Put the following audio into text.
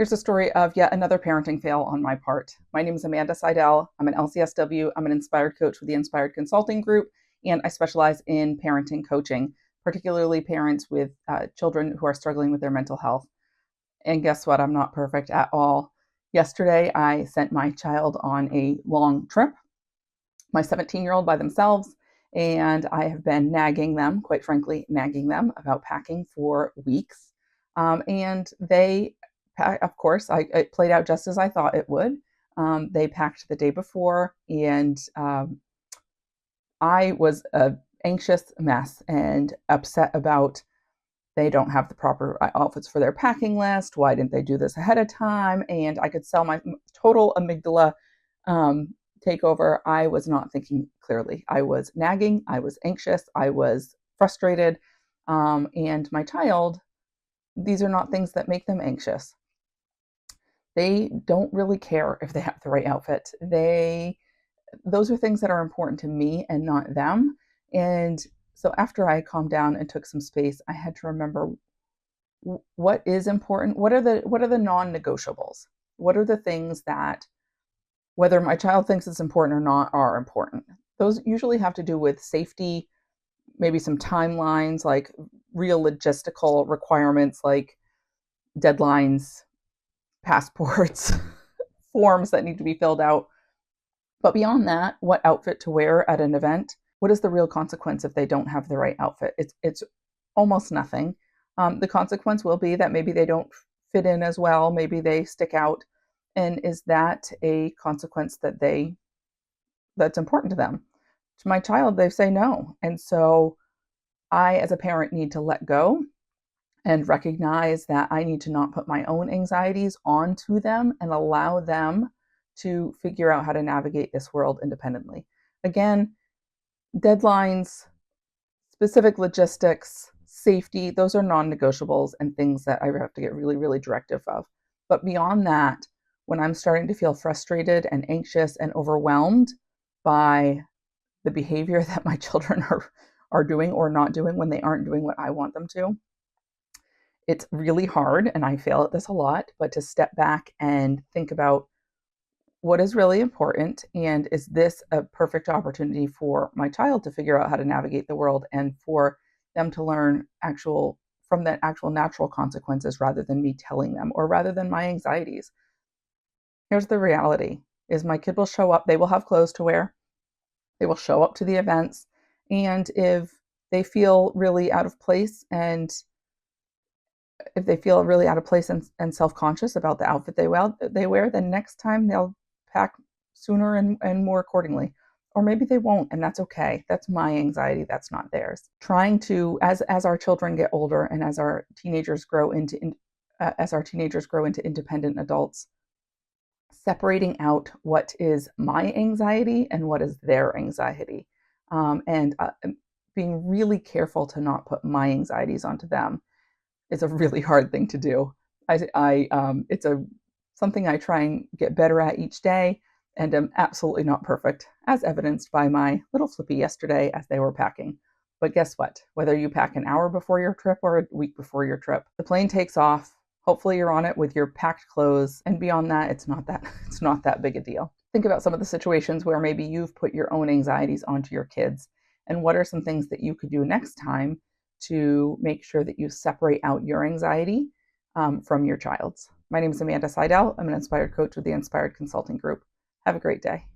Here's a story of yet another parenting fail on my part. My name is Amanda Seidel. I'm an LCSW. I'm an Inspired Coach with the Inspired Consulting Group, and I specialize in parenting coaching, particularly parents with children who are struggling with their mental health. And guess what? I'm not perfect at all. Yesterday, I sent my child on a long trip, my 17-year-old by themselves, and I have been nagging them, quite frankly, nagging them about packing for weeks. And they, of course, it played out just as I thought it would. They packed the day before, and I was an anxious mess and upset about they don't have the proper outfits for their packing list. Why didn't they do this ahead of time? And I could sell my total amygdala um, takeover. I was not thinking clearly. I was nagging. I was anxious. I was frustrated. And my child, these are not things that make them anxious. They don't really care if they have the right outfit. Those are things that are important to me and not them. And so after I calmed down and took some space, I had to remember what is important. What are the non-negotiables? What are the things that, whether my child thinks it's important or not, are important? Those usually have to do with safety, maybe some timelines, like real logistical requirements like deadlines, passports, forms that need to be filled out. But beyond that, what outfit to wear at an event? What is the real consequence if they don't have the right outfit? It's almost nothing. The consequence will be that maybe they don't fit in as well, maybe they stick out. And is that a consequence that's important to them? To my child, they say no. And so I, as a parent, need to let go and recognize that I need to not put my own anxieties onto them and allow them to figure out how to navigate this world independently. Again, deadlines, specific logistics, safety, those are non-negotiables and things that I have to get really, really directive of. But beyond that, when I'm starting to feel frustrated and anxious and overwhelmed by the behavior that my children are doing or not doing when they aren't doing what I want them to, it's really hard, and I fail at this a lot, but to step back and think about what is really important, and is this a perfect opportunity for my child to figure out how to navigate the world and for them to learn from the actual natural consequences rather than me telling them or rather than my anxieties. Here's the reality is my kid will show up, they will have clothes to wear, they will show up to the events, and if they feel really out of place and if they feel really out of place and self-conscious about the outfit they wear, then next time they'll pack sooner and more accordingly. Or maybe they won't, and that's okay. That's my anxiety, that's not theirs. Trying to, as our children get older and as our teenagers grow into independent adults, separating out what is my anxiety and what is their anxiety, and being really careful to not put my anxieties onto them is a really hard thing to do. It's something I try and get better at each day, and am absolutely not perfect, as evidenced by my little flippy yesterday as they were packing. But guess what? Whether you pack an hour before your trip or a week before your trip, the plane takes off. Hopefully you're on it with your packed clothes, and beyond that, it's not that big a deal. Think about some of the situations where maybe you've put your own anxieties onto your kids, and what are some things that you could do next time to make sure that you separate out your anxiety from your child's. My name is Amanda Seidel. I'm an Inspired Coach with the Inspired Consulting Group. Have a great day.